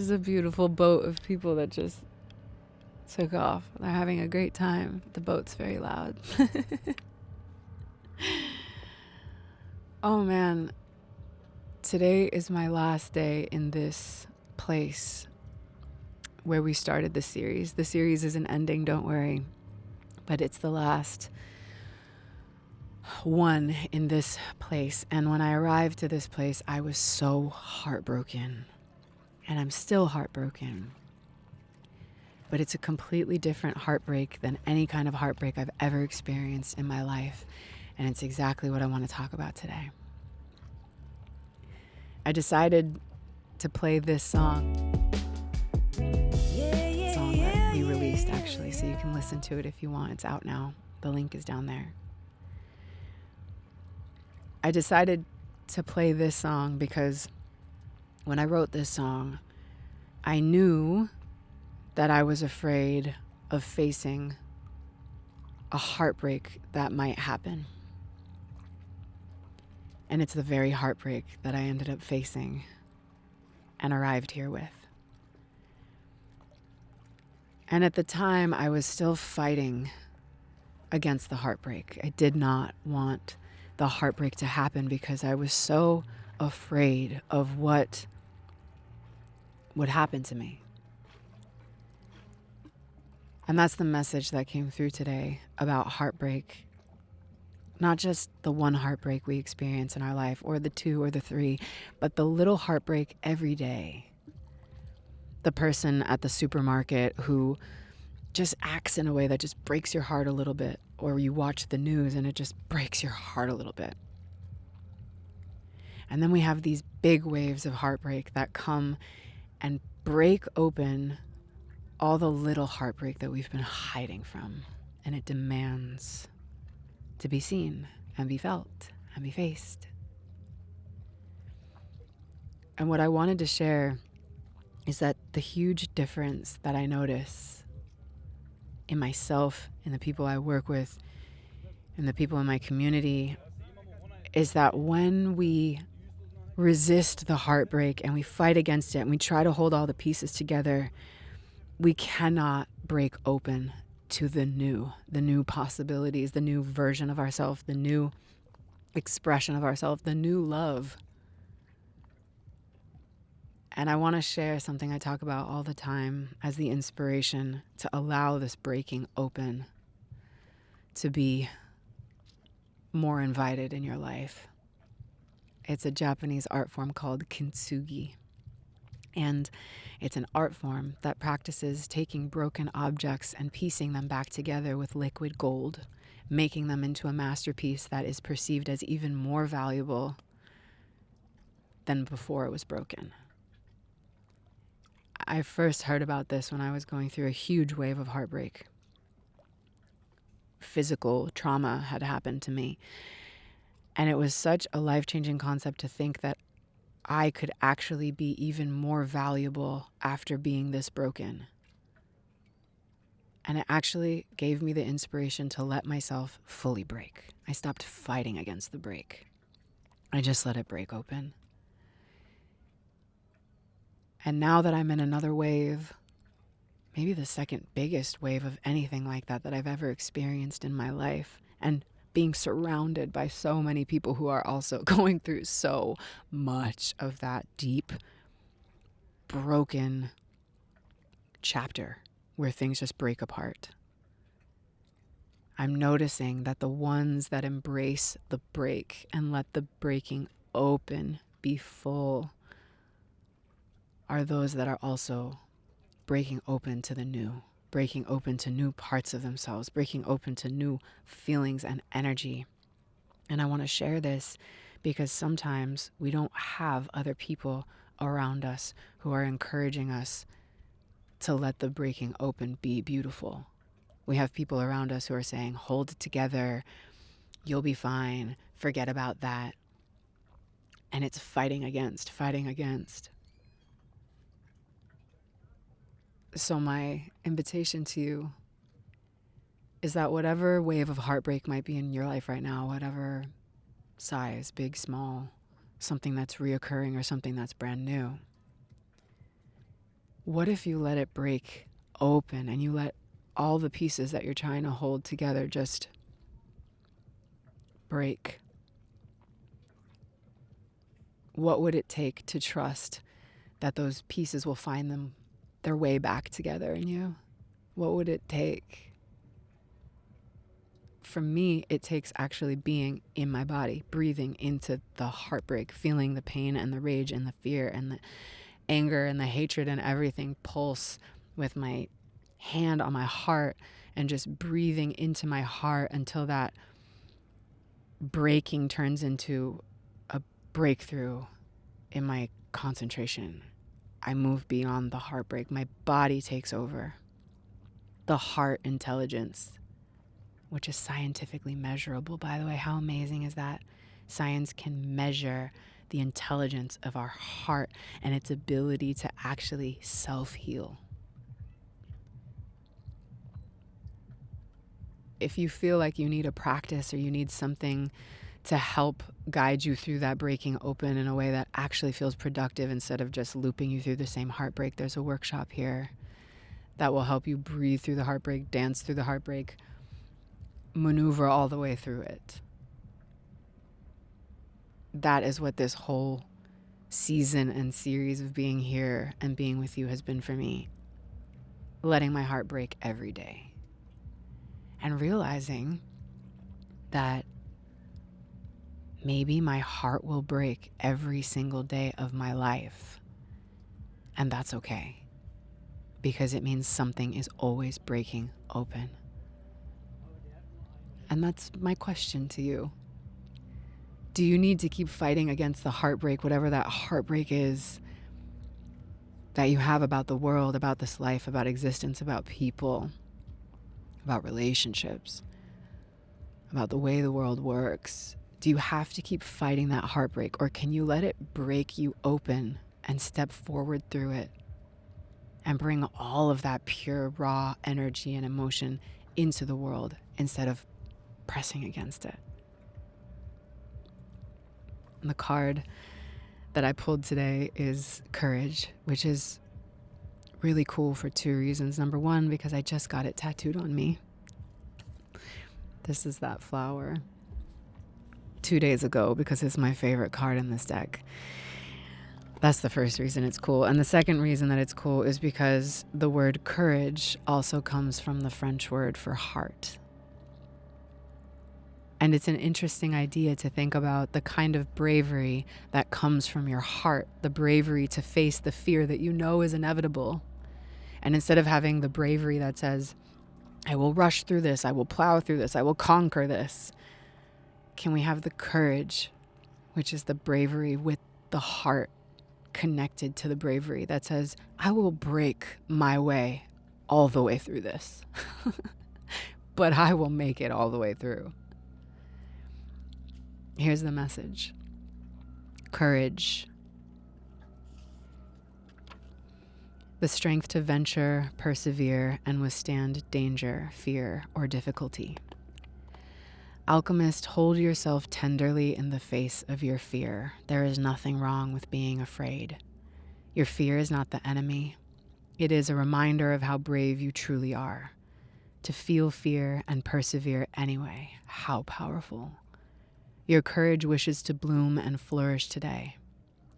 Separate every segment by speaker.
Speaker 1: There's a beautiful boat of people that just took off. They're having a great time. The boat's very loud. Oh man, today is my last day in this place where we started the series. The series isn't ending, don't worry, but it's the last one in this place. And when I arrived to this place, I was so heartbroken, and I'm still heartbroken. But it's a completely different heartbreak than any kind of heartbreak I've ever experienced in my life. And it's exactly what I want to talk about today. I decided to play this song that we released, actually, so you can listen to it if you want. It's out now. The link is down there. I decided to play this song because when I wrote this song, I knew that I was afraid of facing a heartbreak that might happen. And it's the very heartbreak that I ended up facing and arrived here with. And at the time, I was still fighting against the heartbreak. I did not want the heartbreak to happen because I was so afraid of what would happen to me. And that's the message that came through today about heartbreak. Not just the one heartbreak we experience in our life, or the two or the three, but the little heartbreak every day. The person at the supermarket who just acts in a way that just breaks your heart a little bit, or you watch the news and it just breaks your heart a little bit. And then we have these big waves of heartbreak that come and break open all the little heartbreak that we've been hiding from, and it demands to be seen and be felt and be faced. And what I wanted to share is that the huge difference that I notice in myself, in the people I work with, in the people in my community, is that when we resist the heartbreak and we fight against it and we try to hold all the pieces together, we cannot break open to the new possibilities, the new version of ourselves, the new expression of ourselves, the new love. And I want to share something I talk about all the time as the inspiration to allow this breaking open to be more invited in your life. It's a Japanese art form called kintsugi. And it's an art form that practices taking broken objects and piecing them back together with liquid gold, making them into a masterpiece that is perceived as even more valuable than before it was broken. I first heard about this when I was going through a huge wave of heartbreak. Physical trauma had happened to me. And it was such a life-changing concept to think that I could actually be even more valuable after being this broken. And it actually gave me the inspiration to let myself fully break. I stopped fighting against the break. I just let it break open. And now that I'm in another wave, maybe the second biggest wave of anything like that I've ever experienced in my life, and being surrounded by so many people who are also going through so much of that deep, broken chapter where things just break apart. I'm noticing that the ones that embrace the break and let the breaking open be full are those that are also breaking open to the new, breaking open to new parts of themselves, breaking open to new feelings and energy. And I want to share this because sometimes we don't have other people around us who are encouraging us to let the breaking open be beautiful. We have people around us who are saying, hold it together, you'll be fine, forget about that. And it's fighting against. So my invitation to you is that whatever wave of heartbreak might be in your life right now, whatever size, big, small, something that's reoccurring or something that's brand new, What if you let it break open and you let all the pieces that you're trying to hold together just break? What would it take to trust that those pieces will find their way back together in you? What would it take? For me, it takes actually being in my body, breathing into the heartbreak, feeling the pain and the rage and the fear and the anger and the hatred and everything pulse with my hand on my heart, and just breathing into my heart until that breaking turns into a breakthrough in my concentration. I move beyond the heartbreak. My body takes over. The heart intelligence, which is scientifically measurable, by the way. How amazing is that? Science can measure the intelligence of our heart and its ability to actually self-heal. If you feel like you need a practice or you need something to help guide you through that breaking open in a way that actually feels productive instead of just looping you through the same heartbreak, there's a workshop here that will help you breathe through the heartbreak, dance through the heartbreak, maneuver all the way through it. That is what this whole season and series of being here and being with you has been for me. Letting my heart break every day. And realizing that maybe my heart will break every single day of my life. And that's okay. Because it means something is always breaking open. And that's my question to you. Do you need to keep fighting against the heartbreak, whatever that heartbreak is that you have about the world, about this life, about existence, about people, about relationships, about the way the world works? Do you have to keep fighting that heartbreak, or can you let it break you open and step forward through it and bring all of that pure, raw energy and emotion into the world instead of pressing against it? And the card that I pulled today is courage, which is really cool for two reasons. Number one, because I just got it tattooed on me. This is that flower 2 days ago because it's my favorite card in this deck. That's the first reason it's cool. And the second reason that it's cool is because the word courage also comes from the French word for heart. And it's an interesting idea to think about the kind of bravery that comes from your heart, the bravery to face the fear that you know is inevitable. And instead of having the bravery that says, I will rush through this, I will plow through this, I will conquer this, can we have the courage, which is the bravery with the heart connected to the bravery that says, I will break my way all the way through this, but I will make it all the way through. Here's the message. Courage. The strength to venture, persevere, and withstand danger, fear, or difficulty. Alchemist, hold yourself tenderly in the face of your fear. There is nothing wrong with being afraid. Your fear is not the enemy. It is a reminder of how brave you truly are. To feel fear and persevere anyway. How powerful. Your courage wishes to bloom and flourish today.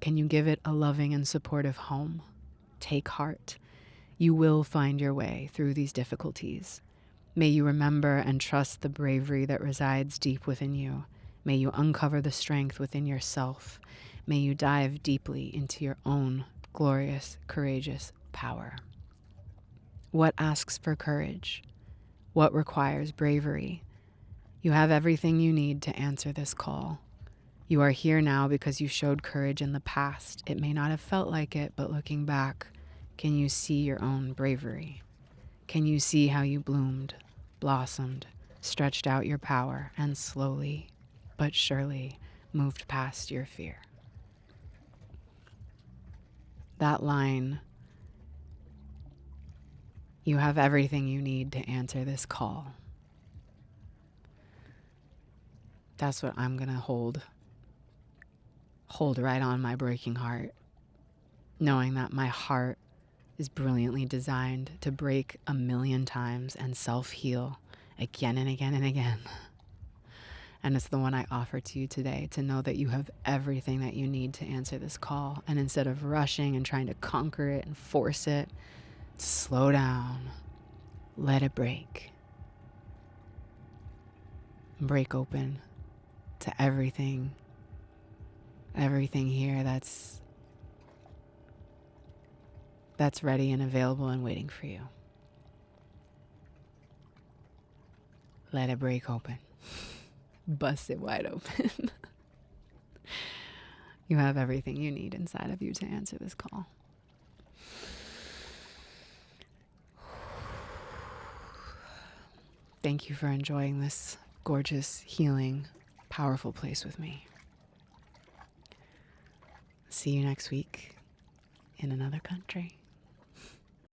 Speaker 1: Can you give it a loving and supportive home? Take heart. You will find your way through these difficulties. May you remember and trust the bravery that resides deep within you. May you uncover the strength within yourself. May you dive deeply into your own glorious, courageous power. What asks for courage? What requires bravery? You have everything you need to answer this call. You are here now because you showed courage in the past. It may not have felt like it, but looking back, can you see your own bravery? Can you see how you bloomed, blossomed, stretched out your power, and slowly but surely moved past your fear? That line, you have everything you need to answer this call. That's what I'm going to hold right on my breaking heart, knowing that my heart is brilliantly designed to break 1,000,000 times and self-heal again and again and again. And it's the one I offer to you today, to know that you have everything that you need to answer this call. And instead of rushing and trying to conquer it and force it, slow down, let it break. Break open to everything here that's ready and available and waiting for you. Let it break open. Bust it wide open. You have everything you need inside of you to answer this call. Thank you for enjoying this gorgeous, healing, powerful place with me. See you next week in another country.